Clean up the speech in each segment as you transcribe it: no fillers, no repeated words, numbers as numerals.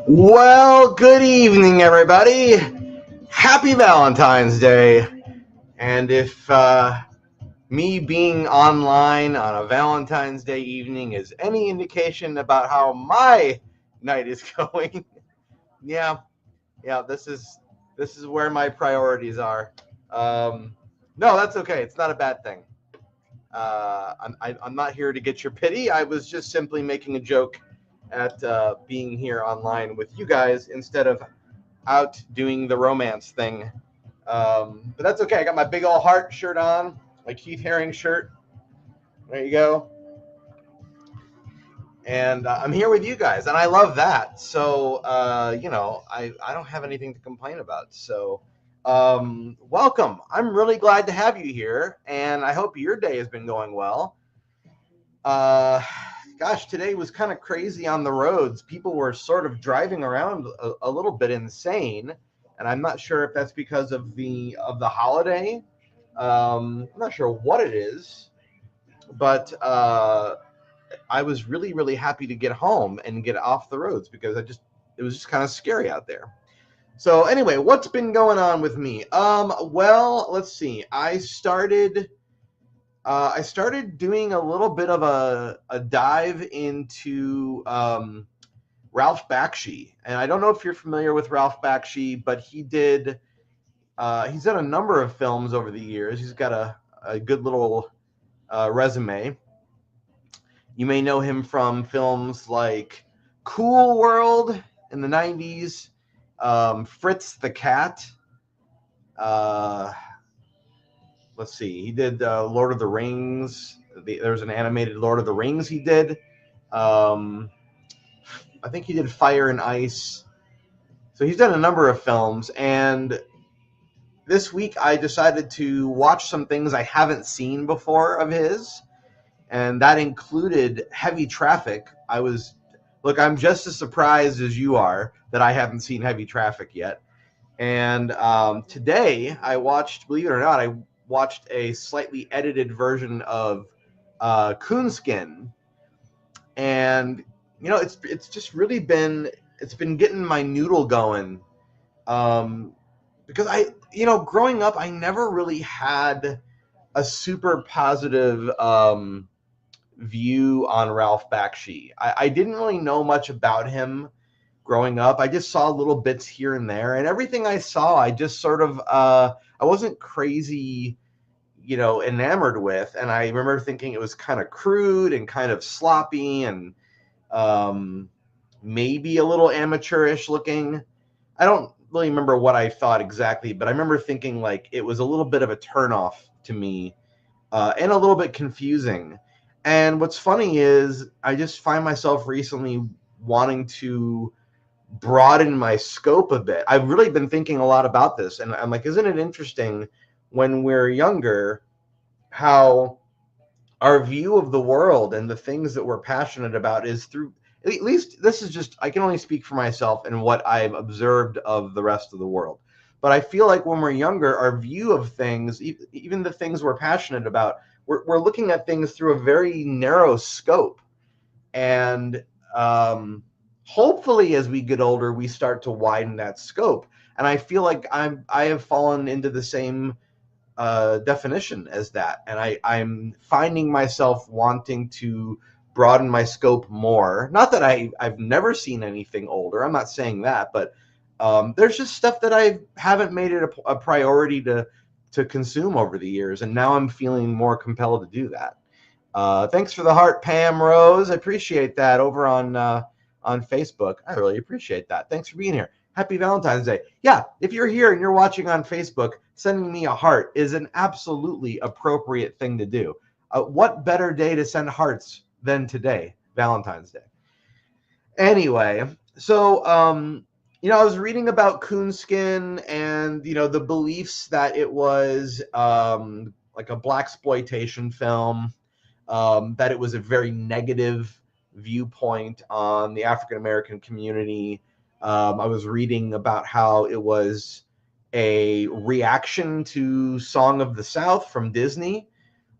Well, good evening, everybody. Happy Valentine's Day. And if me being online on a Valentine's Day evening is any indication about how my night is going, yeah, this is where my priorities are. No, that's okay. It's not a bad thing. I'm not here to get your pity. I was just simply making a joke at being here online with you guys instead of out doing the romance thing. But that's okay. I got my big old heart shirt on, my Keith Haring shirt. There you go. And I'm here with you guys, and I love that. So, I don't have anything to complain about. So, welcome. I'm really glad to have you here, and I hope your day has been going well. Gosh, today was kind of crazy on the roads. People were sort of driving around a little bit insane, and I'm not sure if that's because of the holiday. I'm not sure what it is, but I was really, really happy to get home and get off the roads because it was just kind of scary out there. So anyway, what's been going on with me? Well, let's see. I started doing a little bit of a dive into Ralph Bakshi, and I don't know if you're familiar with Ralph Bakshi, but he's done a number of films over the years. He's got a good little resume. You may know him from films like Cool World in the 90s, Fritz the Cat. Let's see. He did Lord of the Rings. There's an animated Lord of the Rings he did. I think he did Fire and Ice. So he's done a number of films. And this week I decided to watch some things I haven't seen before of his. And that included Heavy Traffic. I'm just as surprised as you are that I haven't seen Heavy Traffic yet. And today I watched, believe it or not, I watched a slightly edited version of Coonskin. And, it's just really been getting my noodle going. Because growing up, I never really had a super positive view on Ralph Bakshi. I didn't really know much about him growing up. I just saw little bits here and there, and everything I saw, I just sort of I wasn't crazy, enamored with. And I remember thinking it was kind of crude and kind of sloppy and maybe a little amateurish looking. I don't really remember what I thought exactly, but I remember thinking like it was a little bit of a turnoff to me and a little bit confusing. And what's funny is I just find myself recently wanting to broaden my scope a bit. I've really been thinking a lot about this, and I'm like, isn't it interesting when we're younger how our view of the world and the things that we're passionate about is through, at least this is just, I can only speak for myself and what I've observed of the rest of the world. But I feel like when we're younger, our view of things, even the things we're passionate about, we're looking at things through a very narrow scope. And hopefully as we get older, we start to widen that scope. And I feel like I have fallen into the same definition as that. And I'm finding myself wanting to broaden my scope more. Not that I've never seen anything older. I'm not saying that, but there's just stuff that I haven't made it a priority to consume over the years. And now I'm feeling more compelled to do that. Thanks for the heart, Pam Rose. I appreciate that over on Facebook. I really appreciate that. Thanks for being here. Happy Valentine's Day. Yeah, if you're here and you're watching on Facebook, sending me a heart is an absolutely appropriate thing to do. What better day to send hearts than today, Valentine's Day? Anyway, so I was reading about Coonskin and the beliefs that it was like a blaxploitation film, that it was a very negative viewpoint on the African American community. I was reading about how it was a reaction to Song of the South from Disney.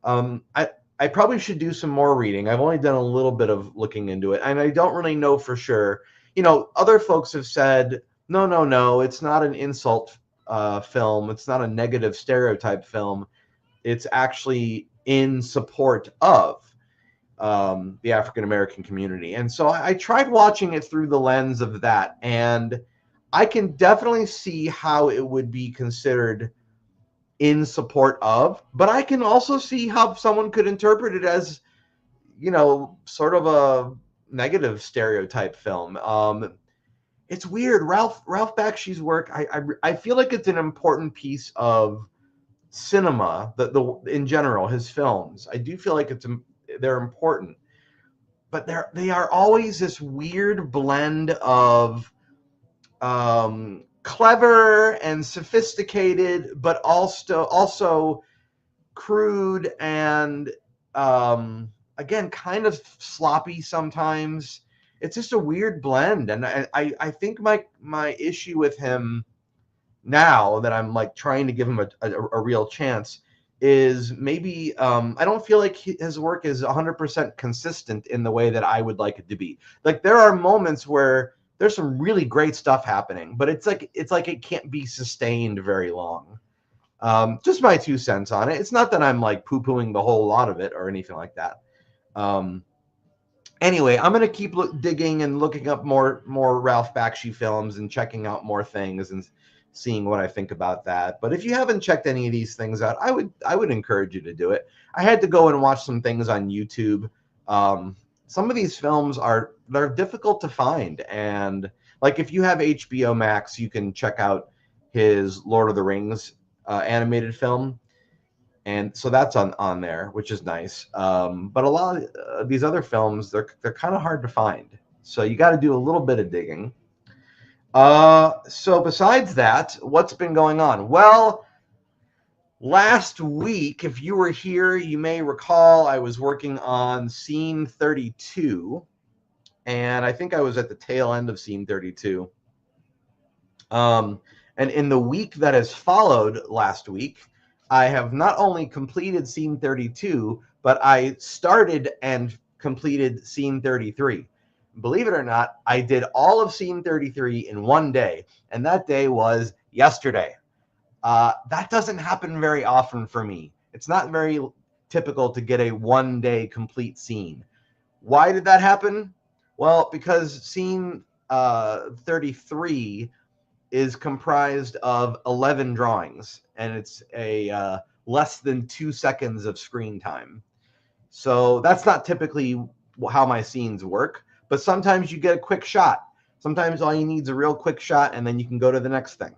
I probably should do some more reading. I've only done a little bit of looking into it, and I don't really know for sure. you know, other folks have said, no, no, no, it's not an insult film. It's not a negative stereotype film. It's actually in support of the African American community. And so I tried watching it through the lens of that. And I can definitely see how it would be considered in support of, but I can also see how someone could interpret it as, you know, sort of a negative stereotype film. It's weird. Ralph Bakshi's work, I feel like it's an important piece of cinema. The in general, his films, I do feel like they're important, but they are always this weird blend of clever and sophisticated, but also crude and again kind of sloppy sometimes. It's just a weird blend, and I think my issue with him now that I'm like trying to give him a real chance is maybe I don't feel like his work is 100% consistent in the way that I would like it to be. Like there are moments where there's some really great stuff happening, but it's like it can't be sustained very long. Just my 2 cents on it. It's not that I'm like poo-pooing the whole lot of it or anything like that. Anyway, I'm gonna keep digging and looking up more Ralph Bakshi films and checking out more things and seeing what I think about that. But if you haven't checked any of these things out, I would encourage you to do it. I had to go and watch some things on YouTube. Some of these films they're difficult to find, and like if you have HBO Max, you can check out his Lord of the Rings animated film, and so that's on there, which is nice. But a lot of these other films, they're kind of hard to find, so you got to do a little bit of digging. So besides that, what's been going on? Well, last week, if you were here, you may recall I was working on scene 32, and I think I was at the tail end of scene 32. And in the week that has followed last week, I have not only completed scene 32, but I started and completed scene 33. Believe it or not, I did all of scene 33 in one day, and that day was yesterday. That doesn't happen very often for me. It's not very typical to get a one-day complete scene. Why did that happen? Well, because scene 33 is comprised of 11 drawings, and it's a less than 2 seconds of screen time. So that's not typically how my scenes work, but sometimes you get a quick shot. Sometimes all you need is a real quick shot, and then you can go to the next thing.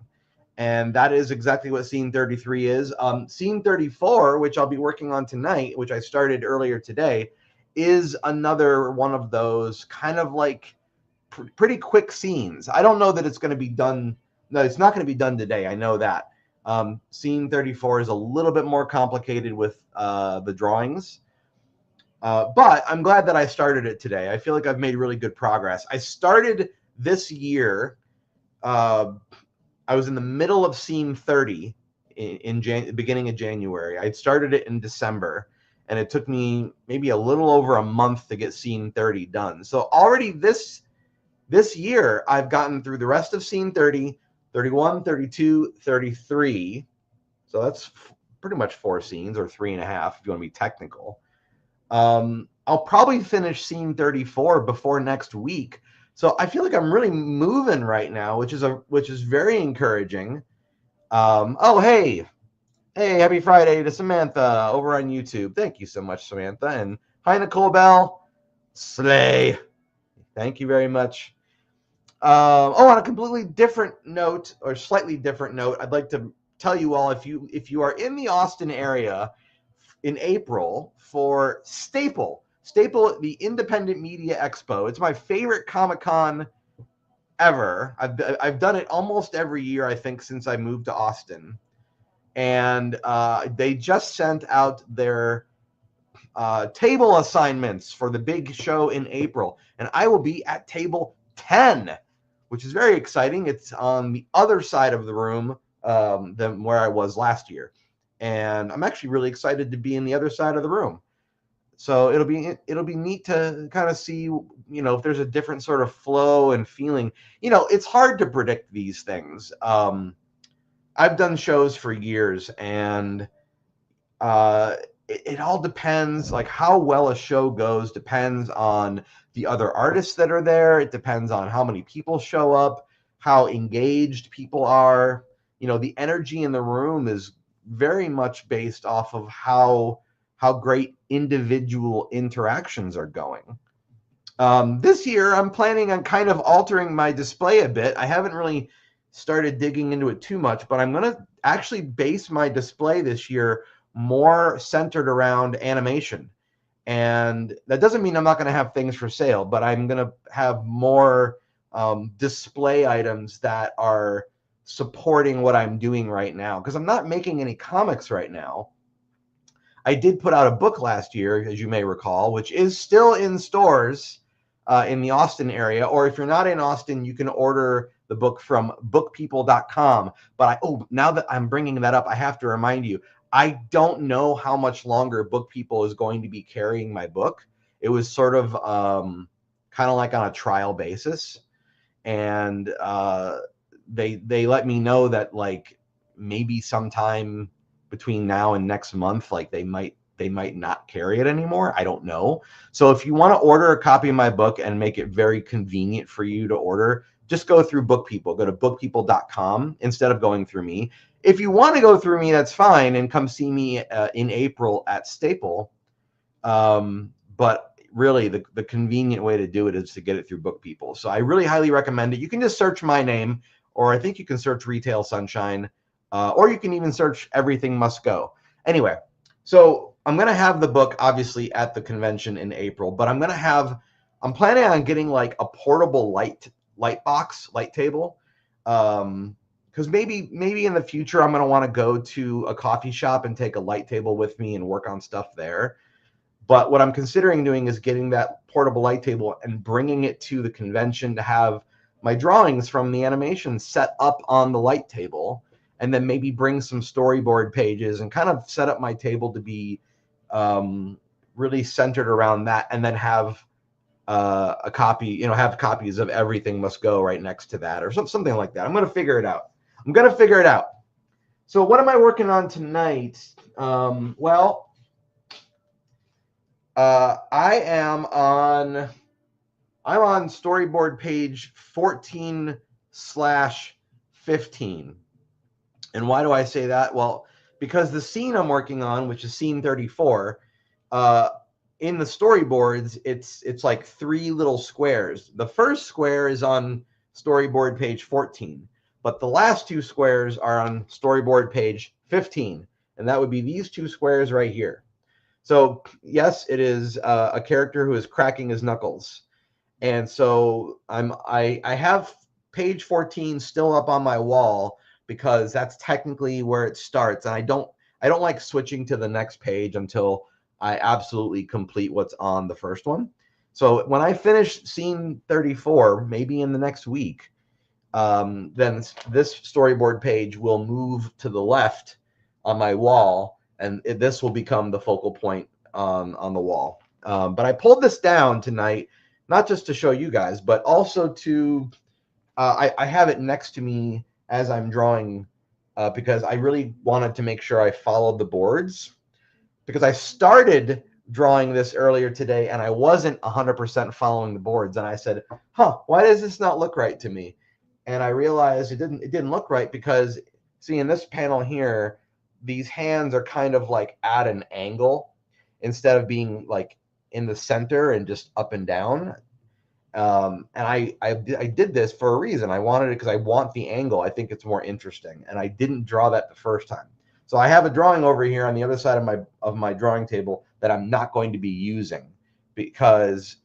And that is exactly what scene 33 is. Scene 34, which I'll be working on tonight, which I started earlier today, is another one of those kind of like pretty quick scenes. I don't know that it's going to be done. No, it's not going to be done today. I know that. Scene 34 is a little bit more complicated with the drawings. But I'm glad that I started it today. I feel like I've made really good progress. I started this year. I was in the middle of scene 30 in beginning of January. I started it in December, and it took me maybe a little over a month to get scene 30 done. So already this year, I've gotten through the rest of scene 30, 31, 32, 33. So that's pretty much 4 scenes, or 3.5 if you want to be technical. I'll probably finish scene 34 before next week. So I feel like I'm really moving right now, which is very encouraging. Oh, hey, happy Friday to Samantha over on YouTube. Thank you so much, Samantha. And hi, Nicole Bell. Slay. Thank you very much. On a completely different note, or slightly different note, I'd like to tell you all, if you are in the Austin area in April for Staple, the Independent Media Expo. It's my favorite Comic-Con ever. I've done it almost every year, I think, since I moved to Austin. And they just sent out their table assignments for the big show in April. And I will be at table 10, which is very exciting. It's on the other side of the room than where I was last year. And I'm actually really excited to be in the other side of the room. So it'll be neat to kind of see, if there's a different sort of flow and feeling. It's hard to predict these things. I've done shows for years, and it all depends. Like, how well a show goes depends on the other artists that are there. It depends on how many people show up, how engaged people are. The energy in the room is very much based off of how great individual interactions are going. This year, I'm planning on kind of altering my display a bit. I haven't really started digging into it too much, but I'm going to actually base my display this year more centered around animation. And that doesn't mean I'm not going to have things for sale, but I'm going to have more display items that are supporting what I'm doing right now, because I'm not making any comics right now. I did put out a book last year, as you may recall, which is still in stores in the Austin area. Or if you're not in Austin, you can order the book from bookpeople.com. But now that I'm bringing that up, I have to remind you, I don't know how much longer Book People is going to be carrying my book. It was sort of kind of like on a trial basis. And they let me know that, like, maybe sometime between now and next month, like, they might not carry it anymore. I don't know. So if you want to order a copy of my book and make it very convenient for you to order, just go through Book People. Go to bookpeople.com instead of going through me. If you want to go through me, that's fine, and come see me in April at Staple. But really, the convenient way to do it is to get it through Book People. So I really highly recommend it. You can just search my name, or I think you can search Retail Sunshine, or you can even search Everything Must Go. Anyway, so I'm going to have the book, obviously, at the convention in April, but I'm planning on getting, like, a portable light table. Because maybe in the future, I'm going to want to go to a coffee shop and take a light table with me and work on stuff there. But what I'm considering doing is getting that portable light table and bringing it to the convention to have my drawings from the animation set up on the light table, and then maybe bring some storyboard pages and kind of set up my table to be really centered around that, and then have a copy, have copies of Everything Must Go right next to that, or something like that. I'm going to figure it out. So what am I working on tonight? I'm on storyboard page 14/15. And why do I say that? Well, because the scene I'm working on, which is scene 34, in the storyboards, it's like 3 little squares. The first square is on storyboard page 14, but the last 2 squares are on storyboard page 15, and that would be these 2 squares right here. So yes, it is a character who is cracking his knuckles, and so I have page 14 still up on my wall, because that's technically where it starts, and I don't like switching to the next page until I absolutely complete what's on the first one. So when I finish scene 34, maybe in the next week, then this storyboard page will move to the left on my wall, and this will become the focal point on the wall. But I pulled this down tonight, not just to show you guys, but also to I have it next to me as I'm drawing, because I really wanted to make sure I followed the boards, because I started drawing this earlier today and I wasn't 100% following the boards, and I said, why does this not look right to me? And I realized it didn't look right, because see, in this panel here, these hands are kind of like at an angle instead of being like in the center and just up and down. And I did this for a reason. I wanted it because I want the angle. I think it's more interesting, and I didn't draw that the first time. So I have a drawing over here on the other side of my drawing table that I'm not going to be using, because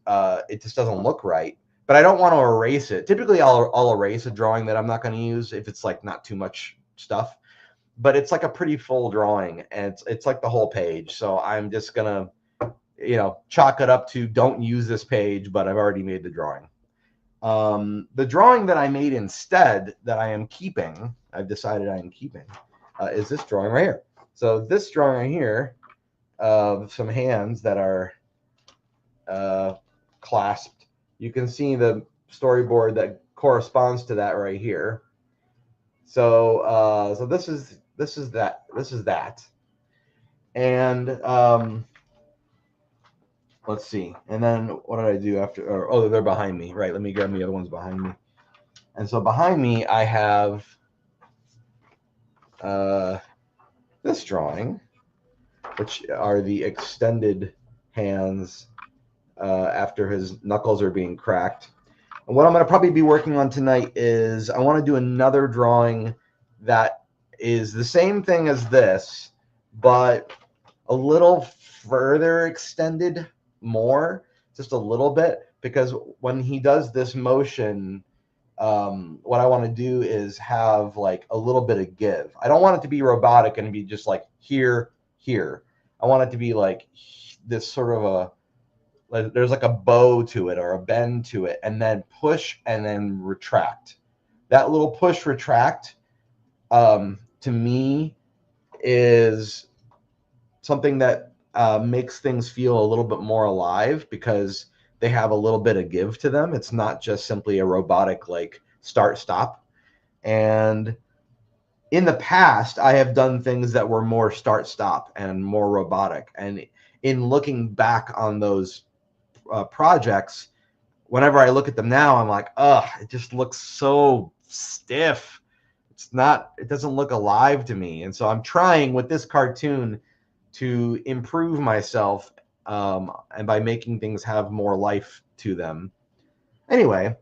it just doesn't look right. But I don't want to erase it. Typically, I'll erase a drawing that I'm not going to use if it's like not too much stuff. But it's like a pretty full drawing, and it's like the whole page. So I'm just gonna, chalk it up to don't use this page, but I've already made the drawing. The drawing that I made instead, that I am keeping, I've decided I am keeping, is this drawing right here. So this drawing right here of some hands that are clasped. You can see the storyboard that corresponds to that right here. So so this is that, and let's see. And then what did I do after? Oh, they're behind me. Right. Let me grab the other ones behind me. And so behind me, I have this drawing, which are the extended hands after his knuckles are being cracked. And what I'm going to probably be working on tonight is I want to do another drawing that is the same thing as this, but a little further extended more, just a little bit, because when he does this motion, what I want to do is have like a little bit of give. I don't want it to be robotic and be just like here, here. I want it to be like this sort of a, like there's like a bow to it or a bend to it, and then push and then retract. That little push retract, to me, is something that makes things feel a little bit more alive because they have a little bit of give to them. It's not just simply a robotic like start stop. And in the past, I have done things that were more start stop and more robotic. And in looking back on those projects, whenever I look at them now, I'm like, ugh, it just looks so stiff. It doesn't look alive to me. And so I'm trying with this cartoon to improve myself, and by making things have more life to them. Anyway,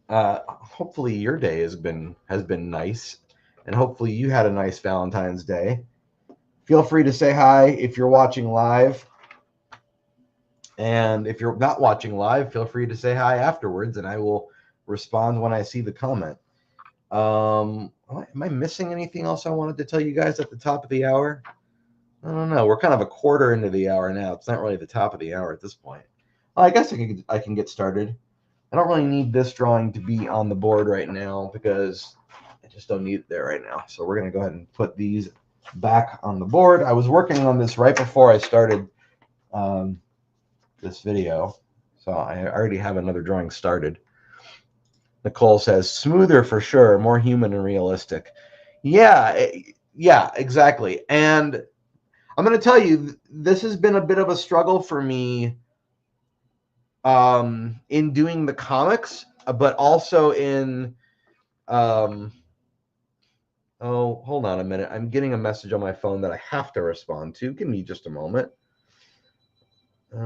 hopefully your day has been nice, and hopefully you had a nice Valentine's Day. Feel free to say hi if you're watching live. And if you're not watching live, feel free to say hi afterwards, and I will respond when I see the comment. Am I missing anything else I wanted to tell you guys at the top of the hour? I don't know. We're kind of a quarter into the hour now. It's not really the top of the hour at this point. Well, I guess I can get started. I don't really need this drawing to be on the board right now because I just don't need it there right now. So we're going to go ahead and put these back on the board. I was working on this right before I started this video, so I already have another drawing started. Nicole says, smoother for sure, more human and realistic. Yeah, exactly. And I'm going to tell you, this has been a bit of a struggle for me in doing the comics, but also in oh, hold on a minute. I'm getting a message on my phone that I have to respond to. Give me just a moment. Let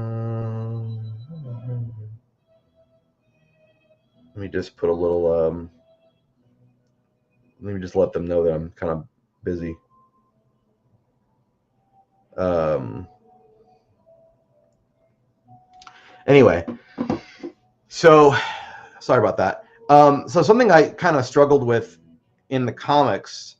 me just put a little let me just let them know that I'm kind of busy. Anyway, so sorry about that. So something I kind of struggled with in the comics,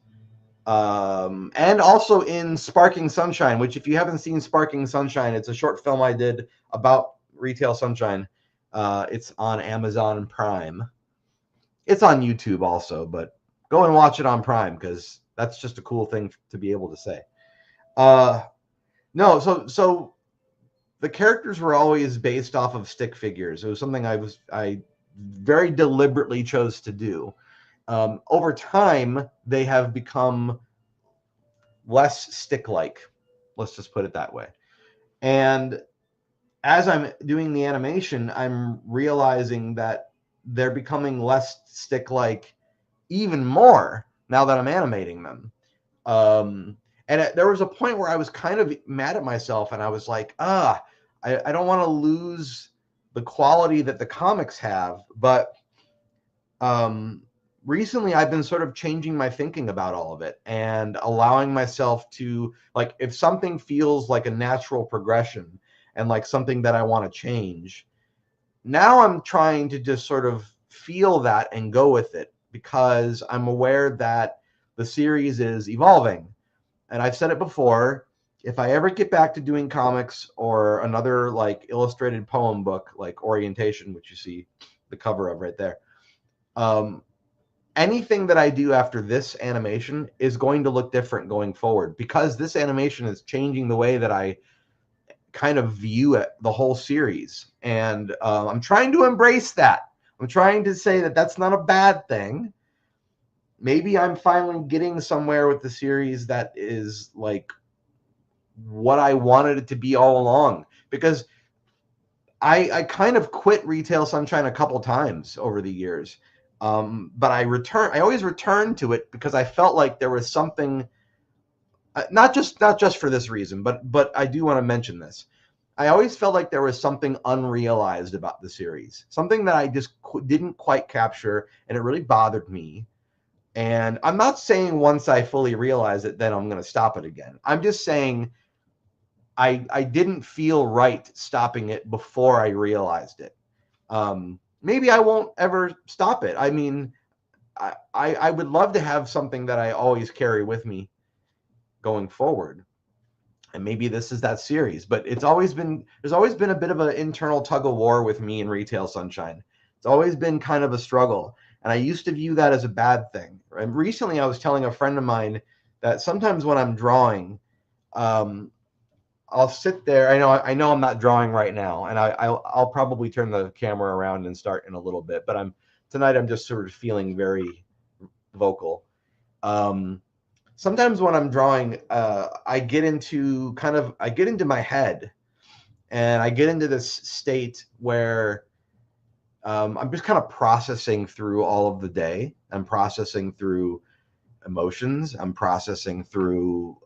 and also in Sparking Sunshine, which if you haven't seen Sparking Sunshine, it's a short film I did about retail sunshine. It's on Amazon Prime. It's on YouTube also, but go and watch it on Prime because that's just a cool thing to be able to say. No, so the characters were always based off of stick figures. It was something I very deliberately chose to do. Over time, they have become less stick-like. Let's just put it that way. And as I'm doing the animation, I'm realizing that they're becoming less stick-like even more now that I'm animating them. And there was a point where I was kind of mad at myself, and I was like, I don't want to lose the quality that the comics have. But recently I've been sort of changing my thinking about all of it and allowing myself to, like, if something feels like a natural progression and like something that I want to change, now I'm trying to just sort of feel that and go with it because I'm aware that the series is evolving. And I've said it before, if I ever get back to doing comics or another like illustrated poem book like Orientation, which you see the cover of right there, anything that I do after this animation is going to look different going forward because this animation is changing the way that I kind of view it, the whole series. And I'm trying to embrace that. I'm trying to say that that's not a bad thing. Maybe I'm finally getting somewhere with the series that is like what I wanted it to be all along. Because I kind of quit Retail Sunshine a couple times over the years. But I always returned to it because I felt like there was something, not just for this reason, but I do want to mention this. I always felt like there was something unrealized about the series, something that I just didn't quite capture, and it really bothered me. And I'm not saying once I fully realize it, then I'm going to stop it again. I'm just saying I didn't feel right stopping it before I realized it. Maybe I won't ever stop it. I mean, I would love to have something that I always carry with me going forward. And maybe this is that series, but there's always been a bit of an internal tug of war with me in Retail Sunshine. It's always been kind of a struggle. And I used to view that as a bad thing. And recently I was telling a friend of mine that sometimes when I'm drawing, I'll sit there. I know I'm not drawing right now, and I'll probably turn the camera around and start in a little bit. But tonight I'm just sort of feeling very vocal. Sometimes when I'm drawing, I get into my head, and I get into this state where I'm just kind of processing through all of the day. I'm processing through emotions. I'm processing through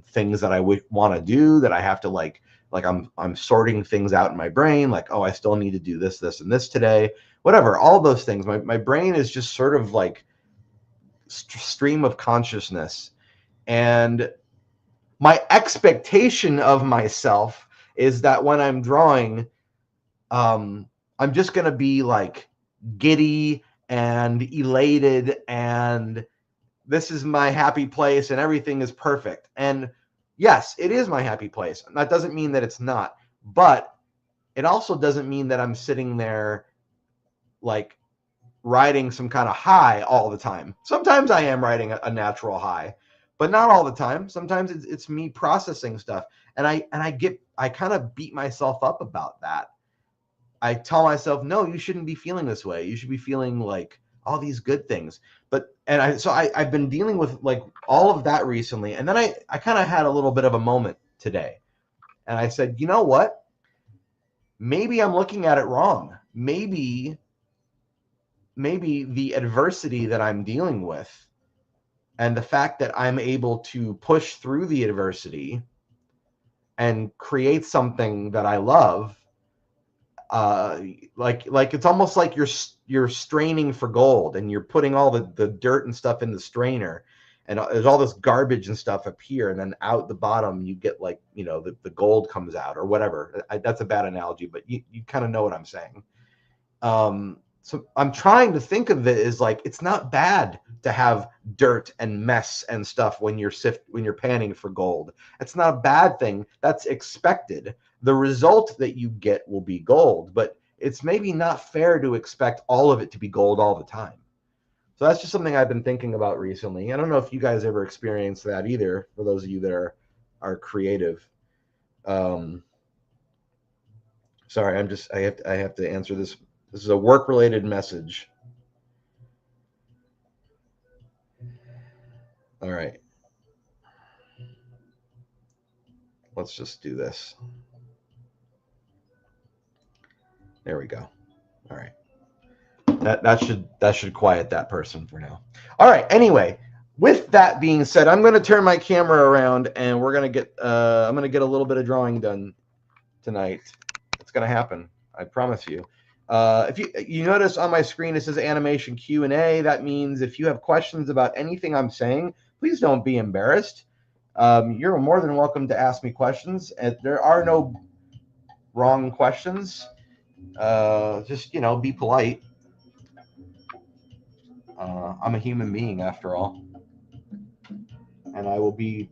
things that I would want to do that I have to like I'm sorting things out in my brain, like, oh, I still need to do this, and this today, whatever, all those things. My brain is just sort of like stream of consciousness. And my expectation of myself is that when I'm drawing, I'm just going to be like giddy and elated, and this is my happy place and everything is perfect. And yes, it is my happy place. That doesn't mean that it's not, but it also doesn't mean that I'm sitting there like riding some kind of high all the time. Sometimes I am riding a natural high, but not all the time. Sometimes it's me processing stuff. And I kind of beat myself up about that. I tell myself, no, you shouldn't be feeling this way. You should be feeling like all these good things. So I've been dealing with like all of that recently. And then I kind of had a little bit of a moment today. And I said, you know what? Maybe I'm looking at it wrong. Maybe the adversity that I'm dealing with and the fact that I'm able to push through the adversity and create something that I love, like it's almost like you're straining for gold, and you're putting all the dirt and stuff in the strainer, and there's all this garbage and stuff up here, and then out the bottom you get like, the gold comes out or whatever. That's a bad analogy, but you kind of know what I'm saying. So I'm trying to think of it as like, it's not bad to have dirt and mess and stuff when you're panning for gold. It's not a bad thing. That's expected. The result that you get will be gold, but it's maybe not fair to expect all of it to be gold all the time. So that's just something I've been thinking about recently. I don't know if you guys ever experienced that either, for those of you that are creative. Sorry, I have to answer this. This is a work-related message. All right. Let's just do this. There we go. All right. That should quiet that person for now. All right. Anyway, with that being said, I'm going to turn my camera around, and we're going to get I'm going to get a little bit of drawing done tonight. It's going to happen. I promise you. If you notice on my screen, it says animation Q&A. That means if you have questions about anything I'm saying, please don't be embarrassed. You're more than welcome to ask me questions. And there are no wrong questions. Just, be polite. I'm a human being after all. And I will be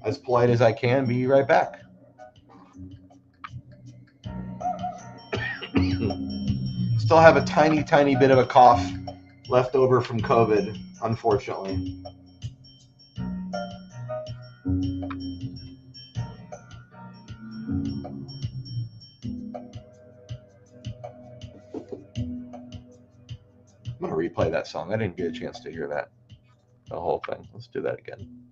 as polite as I can. Be right back. Still have a tiny, tiny bit of a cough left over from COVID, unfortunately. I'm going to replay that song. I didn't get a chance to hear that, the whole thing. Let's do that again.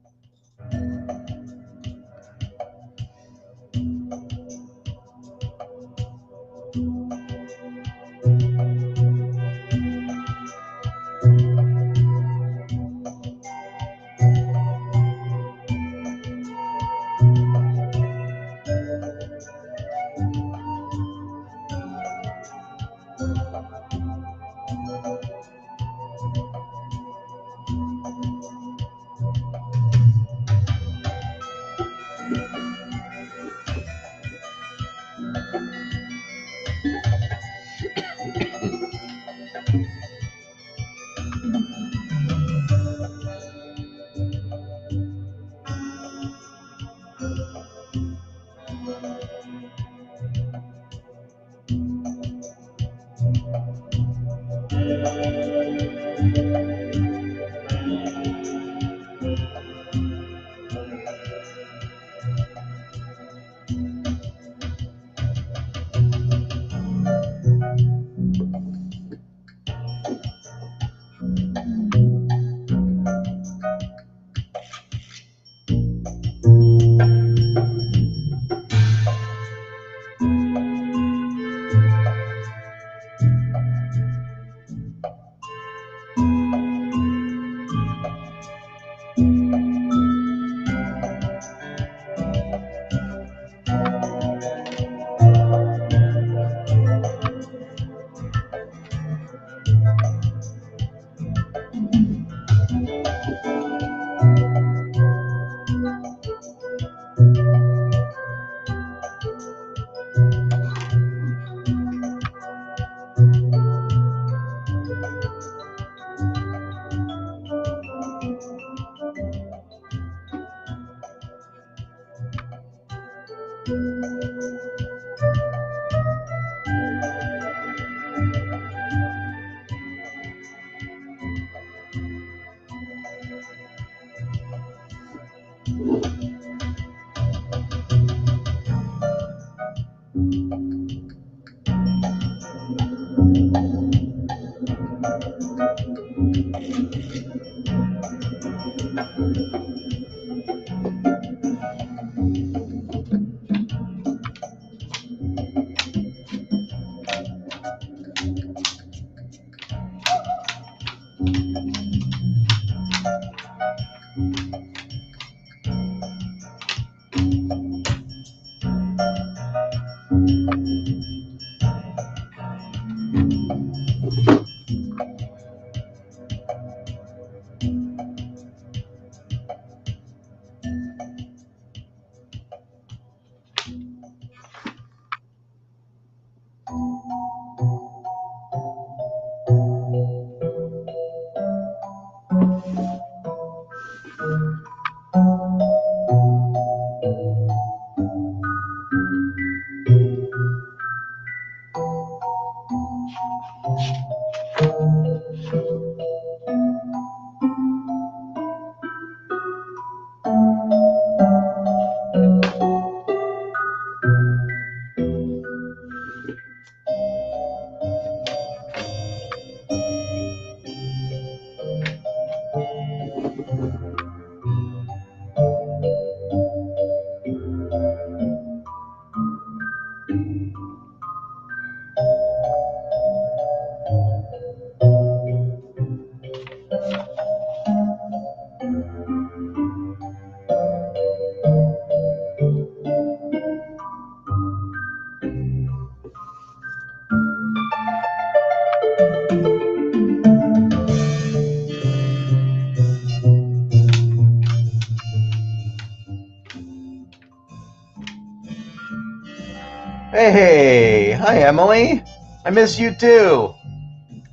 Hey, hi Emily. I miss you too.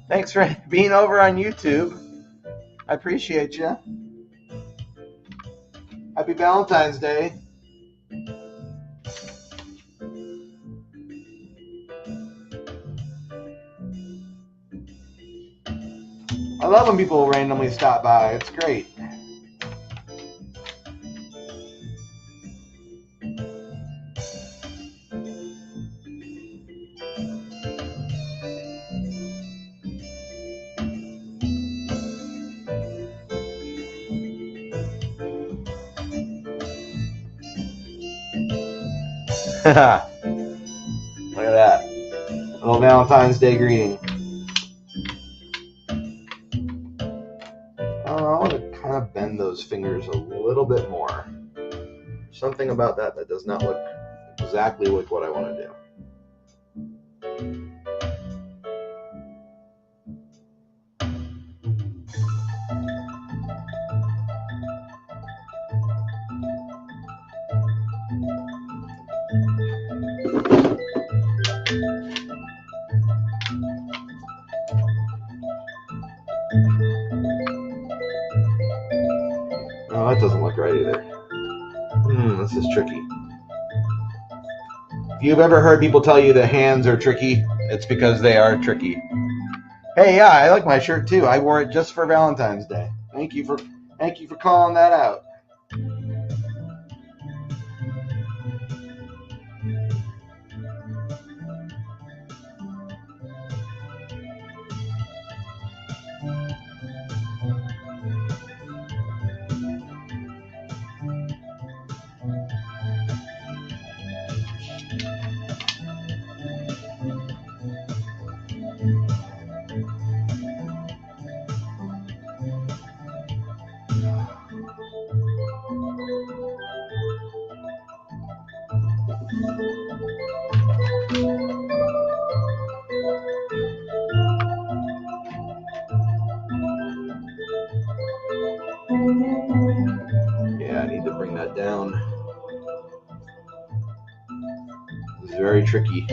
Thanks for being over on YouTube. I appreciate you. Happy Valentine's Day. I love when people randomly stop by. It's great. Look at that. Little Valentine's Day greeting. I want to kind of bend those fingers a little bit more. Something about that does not look exactly like what I want to do. Oh, that doesn't look right either. This is tricky. If you've ever heard people tell you that hands are tricky, it's because they are tricky. Hey, yeah, I like my shirt too. I wore it just for Valentine's Day. Thank you for calling that out. Yeah, I need to bring that down. This is very tricky.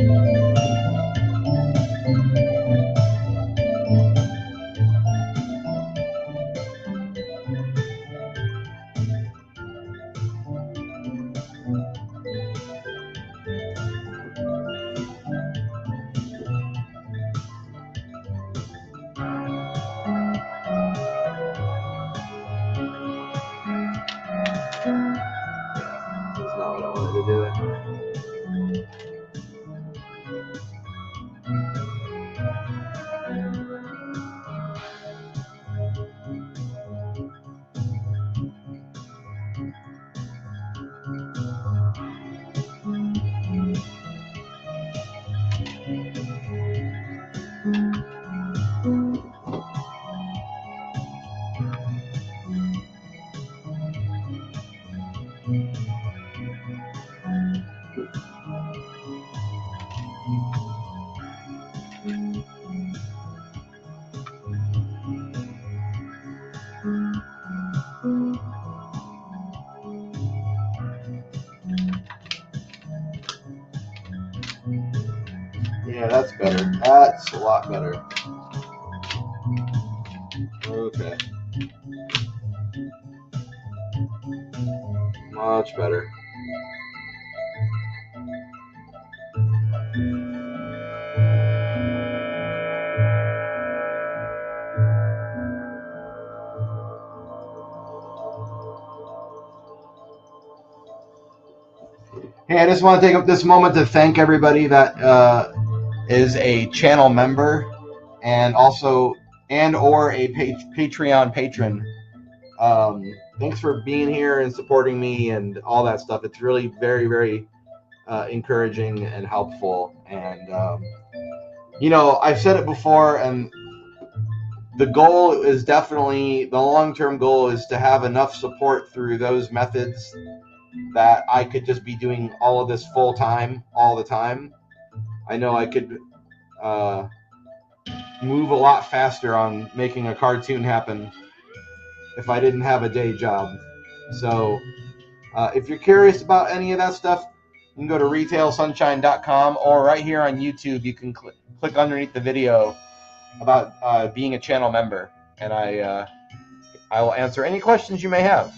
That's not what I wanted to do. Yeah, that's better. That's a lot better. Okay. Much better. Hey, I just want to take up this moment to thank everybody that is a channel member and also or a Patreon patron. Thanks for being here and supporting me and all that stuff. It's really very, very encouraging and helpful. And I've said it before, and the goal is definitely, the long-term goal is to have enough support through those methods that I could just be doing all of this full time all the time. I know I could move a lot faster on making a cartoon happen if I didn't have a day job. So if you're curious about any of that stuff, you can go to retailsunshine.com, or right here on YouTube you can click underneath the video about being a channel member, and I will answer any questions you may have.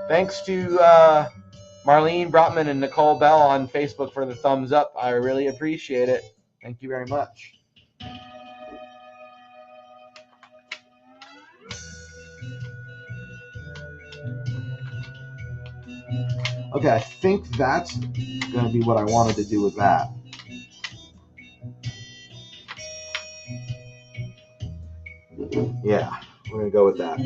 Thanks to Marlene Brotman and Nicole Bell on Facebook for the thumbs up. I really appreciate it. Thank you very much. Okay, I think that's going to be what I wanted to do with that. Yeah, we're going to go with that.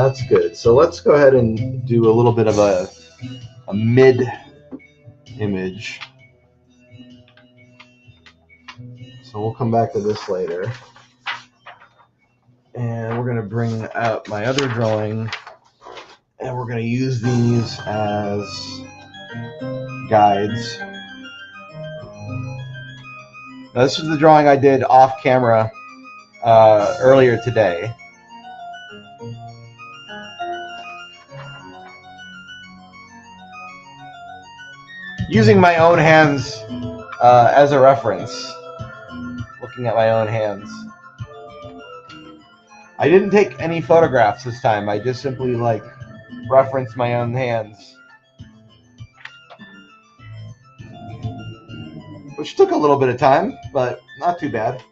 that's good. So let's go ahead and do a little bit of a mid image. So we'll come back to this later. And we're going to bring out my other drawing, and we're going to use these as guides. Now, this is the drawing I did off camera earlier today. Using my own hands as a reference. Looking at my own hands. I didn't take any photographs this time. I just simply referenced my own hands. Which took a little bit of time, but not too bad.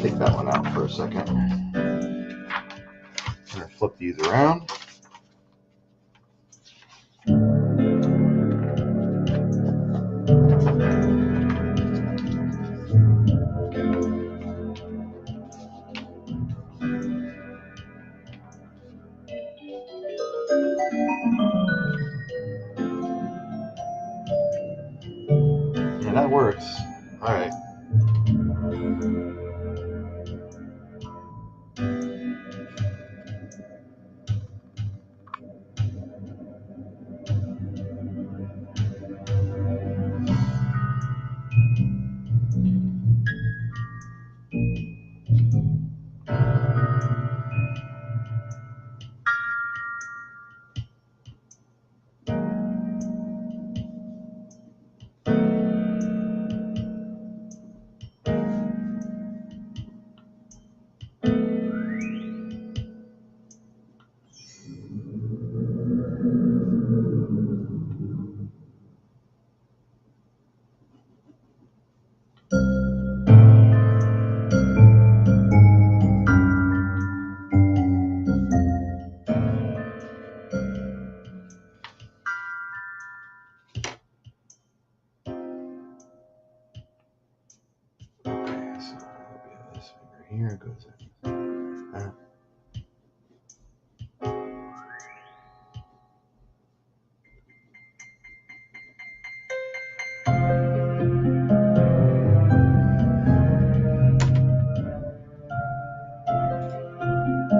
Take that one out for a second. I'm going to flip these around. Yeah, that works. All right.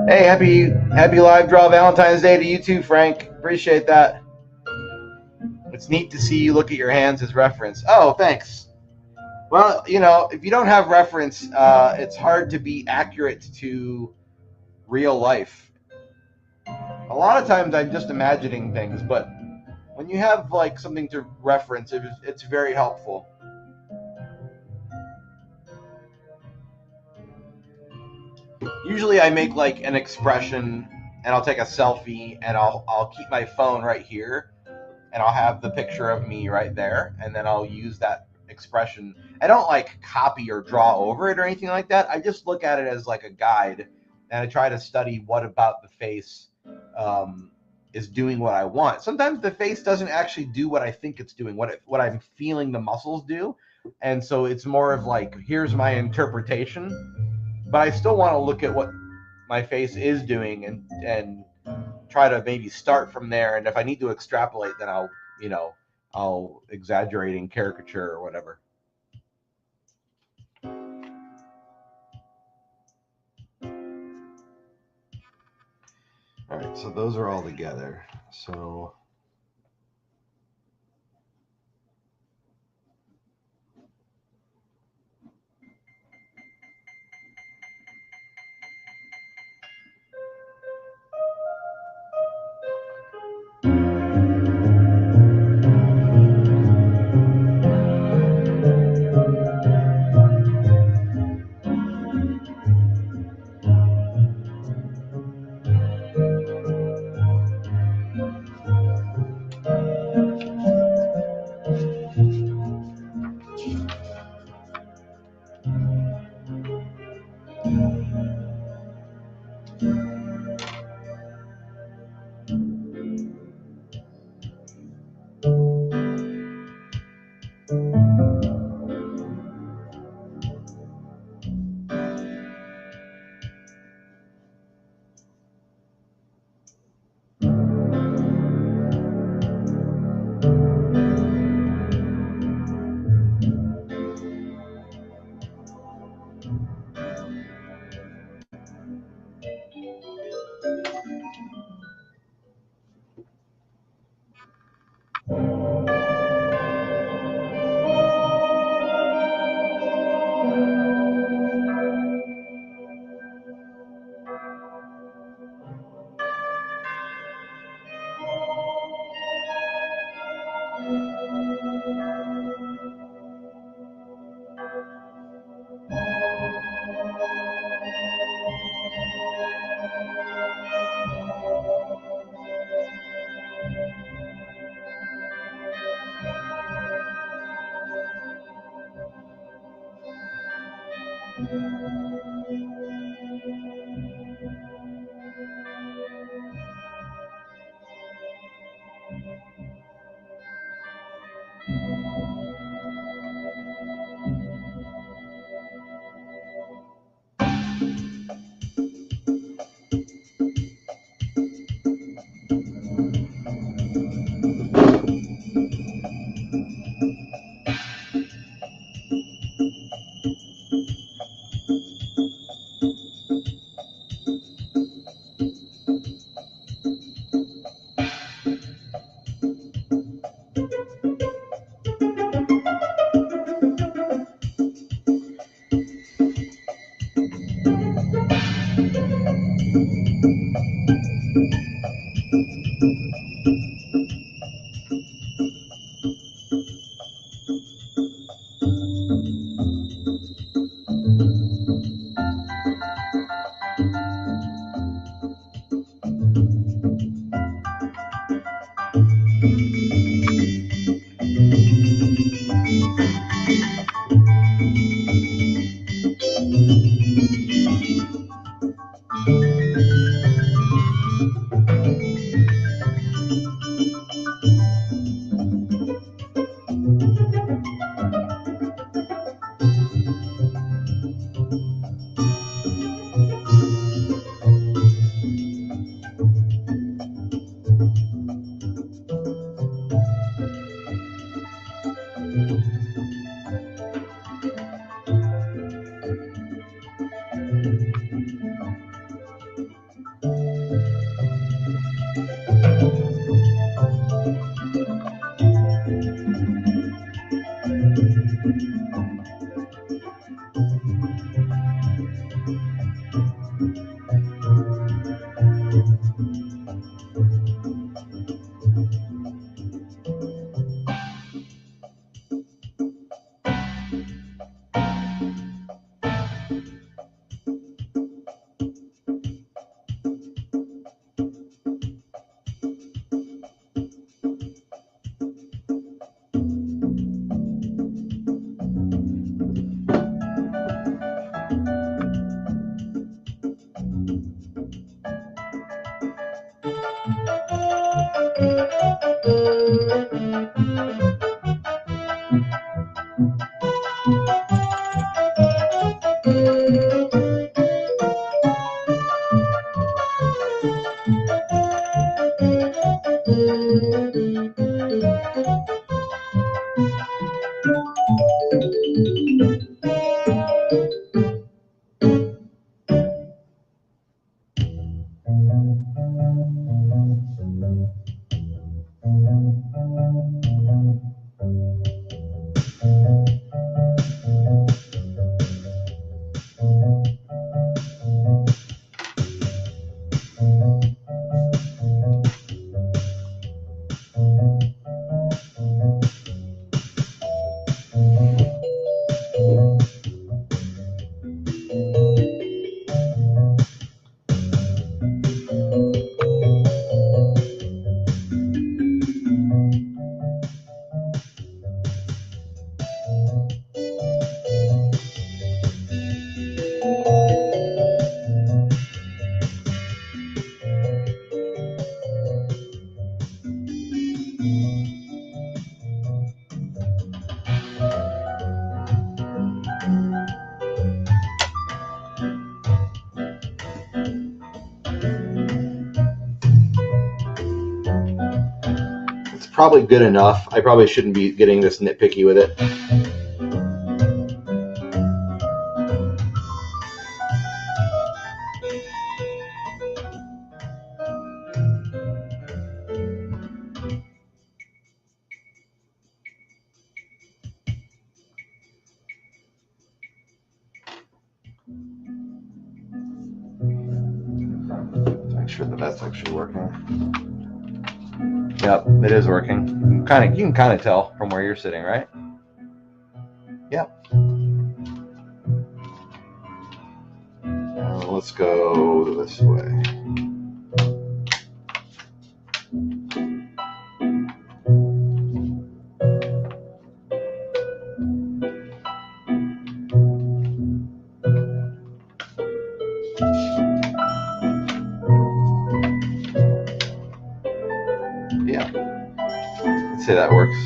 Hey, happy LiveDraw Valentine's Day to you too, Frank. Appreciate that. It's neat to see you look at your hands as reference. Oh, thanks. Well, you know, if you don't have reference, it's hard to be accurate to real life. A lot of times I'm just imagining things, but when you have like something to reference, it's very helpful. Usually I make like an expression and I'll take a selfie and I'll keep my phone right here and I'll have the picture of me right there and then I'll use that expression. I don't like copy or draw over it or anything like that. I just look at it as like a guide and I try to study what about the face is doing what I want. Sometimes the face doesn't actually do what I think it's doing, what I'm feeling the muscles do. And so it's more of like, here's my interpretation, but I still want to look at what my face is doing and try to maybe start from there. And if I need to extrapolate, then I'll exaggerate in caricature or whatever. All right, so those are all together. So Probably good enough. I probably shouldn't be getting this nitpicky with it. Make sure that that's actually working. Yep, it is working. You can kind of tell from where you're sitting, right? Yep. Let's go this way. Yeah. Let's say that works.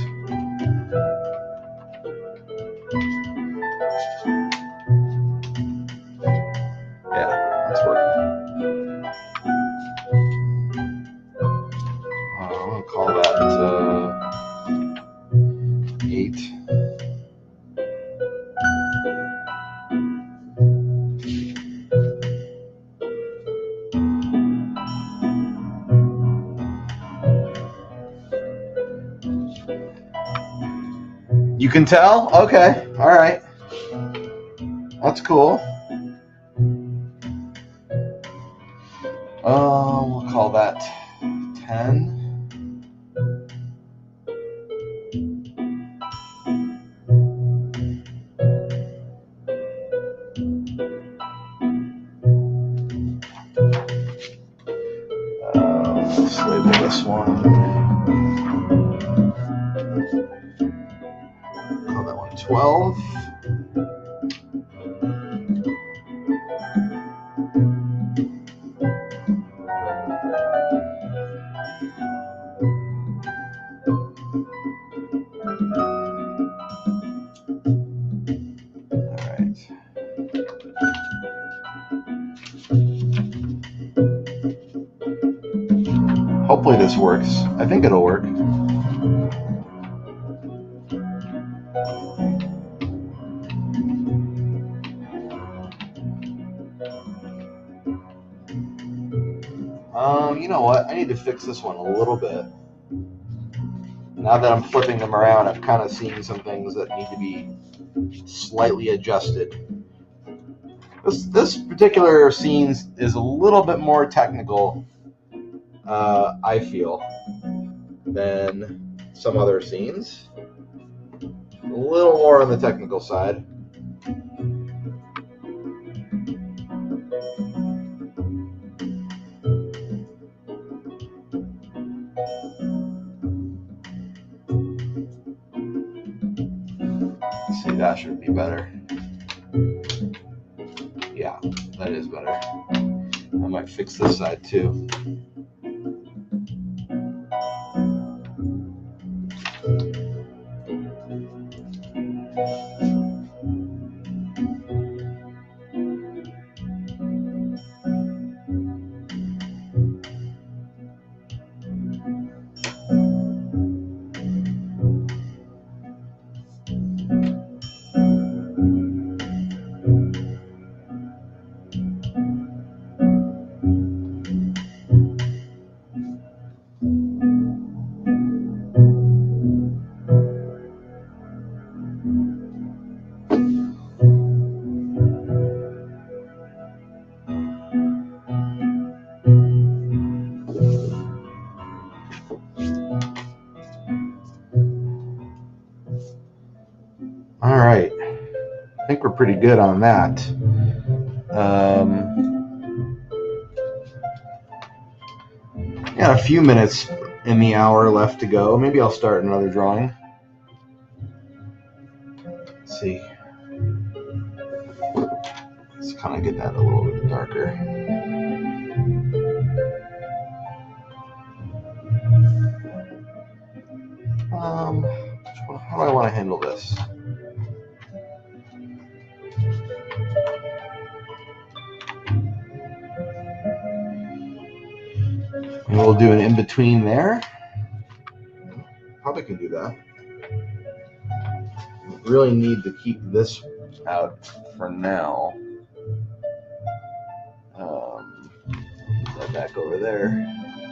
Yeah, that's working. I'm going to call that 8. You can tell? Okay. All right. That's cool. We'll call that 10. Let's label this one. Call that one 12. Hopefully this works. I think it'll work. You know what? I need to fix this one a little bit. Now that I'm flipping them around, I'm kind of seeing some things that need to be slightly adjusted. This particular scene is a little bit more technical, I feel, than some other scenes. A little more on the technical side. Let's see, that should be better. Yeah, that is better. I might fix this side too. All right, I think we're pretty good on that. Got a few minutes in the hour left to go. Maybe I'll start another drawing. Let's see. Let's kind of get that a little bit darker. How do I want to handle this? And we'll do an in-between there. Probably can do that. Really need to keep this out for now. Put that back over there.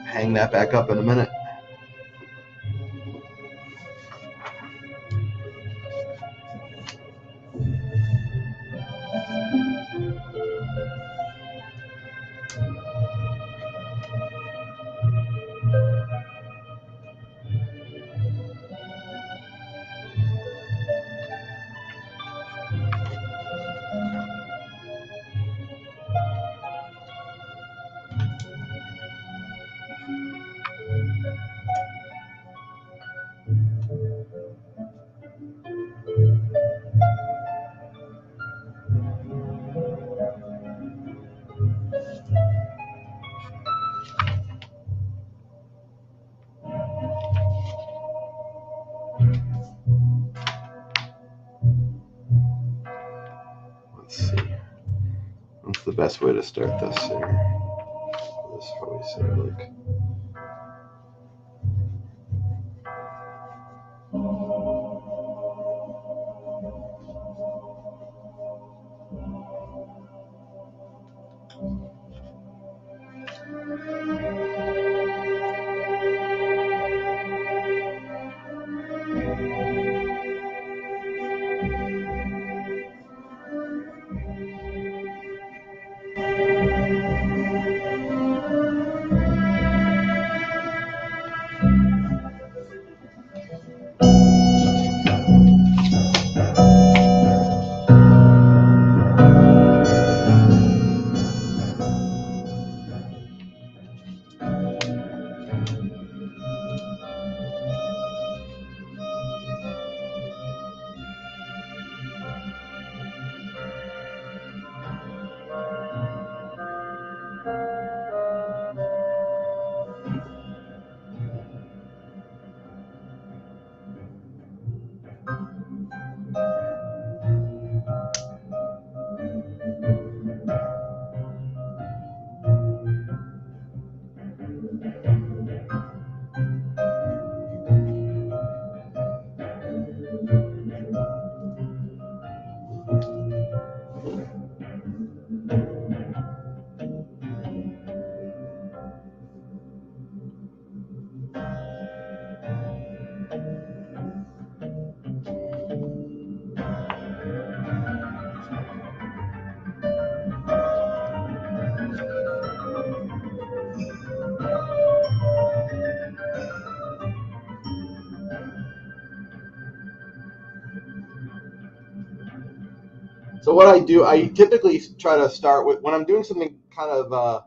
Hang that back up in a minute. Let's see. What's the best way to start this here? This is how we say like. So what I do, I typically try to start with, when I'm doing something kind of,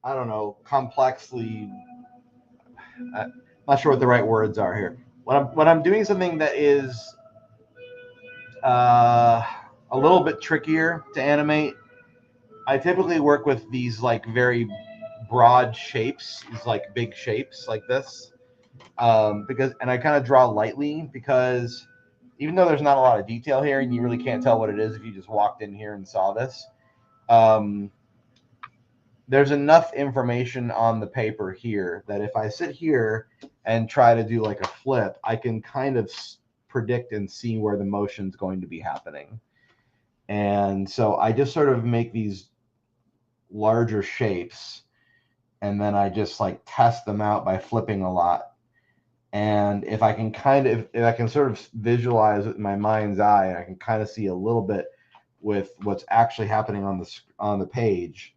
I don't know, complexly, I'm not sure what the right words are here. When I'm doing something that is a little bit trickier to animate, I typically work with these like very broad shapes, these like big shapes like this, and I kind of draw lightly because even though there's not a lot of detail here and you really can't tell what it is if you just walked in here and saw this, there's enough information on the paper here that if I sit here and try to do like a flip, I can kind of predict and see where the motion's going to be happening. And so I just sort of make these larger shapes, and then I just like test them out by flipping a lot. And if I can if I can sort of visualize with my mind's eye, I can kind of see a little bit with what's actually happening on the page,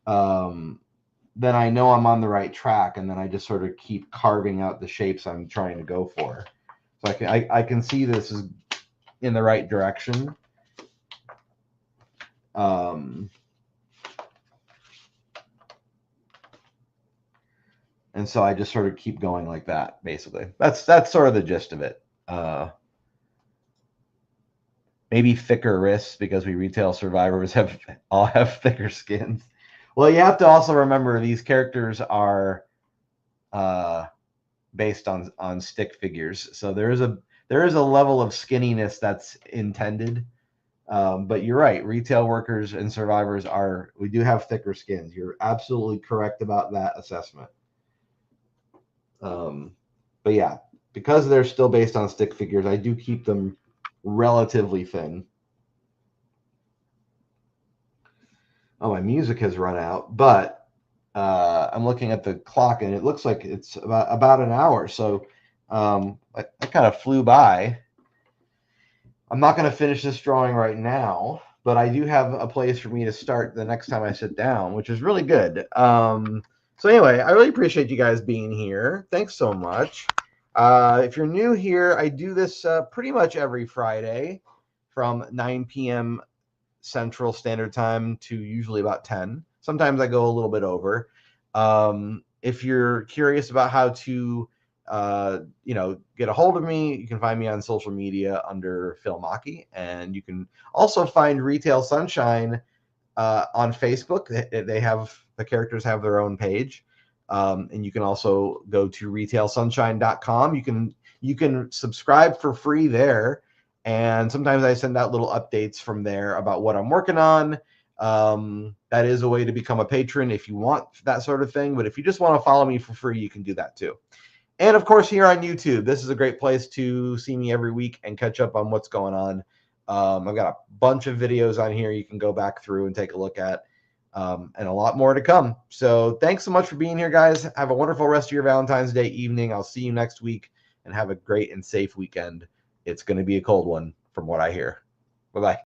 then I know I'm on the right track, and then I just sort of keep carving out the shapes I'm trying to go for. So I can see this is in the right direction. And so I just sort of keep going like that, basically. That's sort of the gist of it. Maybe thicker wrists because we retail survivors all have thicker skins. Well, you have to also remember these characters are based on stick figures, so there is a level of skinniness that's intended. But you're right, retail workers and survivors we do have thicker skins. You're absolutely correct about that assessment. But yeah, because they're still based on stick figures, I do keep them relatively thin. Oh, my music has run out, but I'm looking at the clock and it looks like it's about an hour. So I kind of flew by. I'm not going to finish this drawing right now, but I do have a place for me to start the next time I sit down, which is really good. So anyway, I really appreciate you guys being here. Thanks so much. If you're new here, I do this pretty much every Friday from 9 p.m. Central Standard Time to usually about 10. Sometimes I go a little bit over. If you're curious about how to get a hold of me, you can find me on social media under Phil Machi, and you can also find Retail Sunshine on Facebook. The characters have their own page, and you can also go to retailsunshine.com. You can subscribe for free there, and sometimes I send out little updates from there about what I'm working on. That is a way to become a patron if you want that sort of thing, but if you just want to follow me for free, you can do that too. And of course, here on YouTube, this is a great place to see me every week and catch up on what's going on. I've got a bunch of videos on here you can go back through and take a look at, and a lot more to come. So thanks so much for being here, guys. Have a wonderful rest of your Valentine's Day evening. I'll see you next week, and have a great and safe weekend. It's going to be a cold one from what I hear. Bye-bye.